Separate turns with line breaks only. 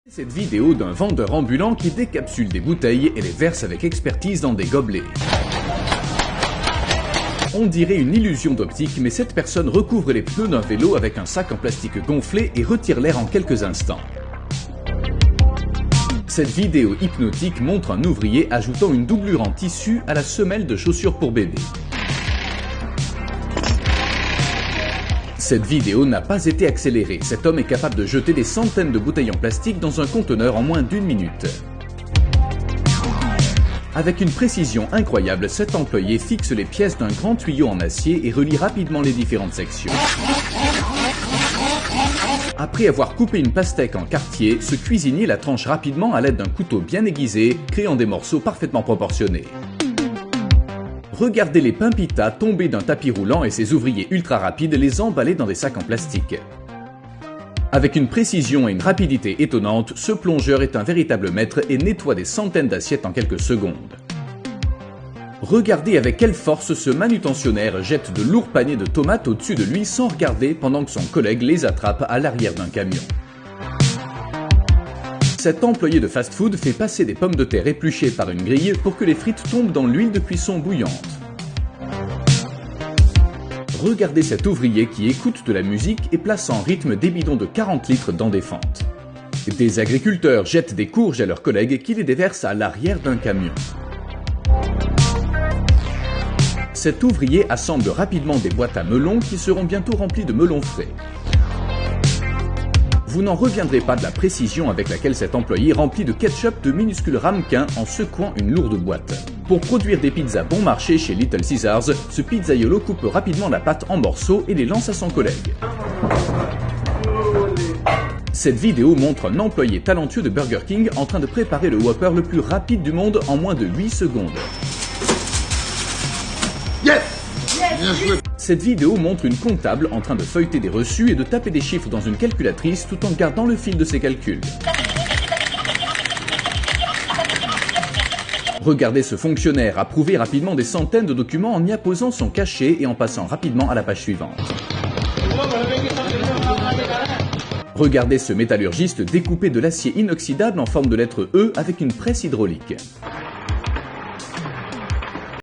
Cette vidéo d'un vendeur ambulant qui décapsule des bouteilles et les verse avec expertise dans des gobelets. On dirait une illusion d'optique, mais cette personne recouvre les pneus d'un vélo avec un sac en plastique gonflé et retire l'air en quelques instants. Cette vidéo hypnotique montre un ouvrier ajoutant une doublure en tissu à la semelle de chaussures pour bébé. Cette vidéo n'a pas été accélérée. Cet homme est capable de jeter des centaines de bouteilles en plastique dans un conteneur en moins d'une minute. Avec une précision incroyable, cet employé fixe les pièces d'un grand tuyau en acier et relie rapidement les différentes sections. Après avoir coupé une pastèque en quartier, ce cuisinier la tranche rapidement à l'aide d'un couteau bien aiguisé, créant des morceaux parfaitement proportionnés. Regardez les pains pita tomber d'un tapis roulant et ses ouvriers ultra rapides les emballer dans des sacs en plastique. Avec une précision et une rapidité étonnantes, ce plongeur est un véritable maître et nettoie des centaines d'assiettes en quelques secondes. Regardez avec quelle force ce manutentionnaire jette de lourds paniers de tomates au-dessus de lui sans regarder pendant que son collègue les attrape à l'arrière d'un camion. Cet employé de fast-food fait passer des pommes de terre épluchées par une grille pour que les frites tombent dans l'huile de cuisson bouillante. Regardez cet ouvrier qui écoute de la musique et place en rythme des bidons de 40 litres dans des fentes. Des agriculteurs jettent des courges à leurs collègues qui les déversent à l'arrière d'un camion. Cet ouvrier assemble rapidement des boîtes à melons qui seront bientôt remplies de melons frais. Vous n'en reviendrez pas de la précision avec laquelle cet employé remplit de ketchup de minuscules ramequins en secouant une lourde boîte. Pour produire des pizzas bon marché chez Little Caesars, ce pizzaiolo coupe rapidement la pâte en morceaux et les lance à son collègue. Cette vidéo montre un employé talentueux de Burger King en train de préparer le Whopper le plus rapide du monde en moins de 8 secondes.
Yes! Bien joué.
Cette vidéo montre une comptable en train de feuilleter des reçus et de taper des chiffres dans une calculatrice tout en gardant le fil de ses calculs. Regardez ce fonctionnaire approuver rapidement des centaines de documents en y apposant son cachet et en passant rapidement à la page suivante. Regardez ce métallurgiste découper de l'acier inoxydable en forme de lettre E avec une presse hydraulique.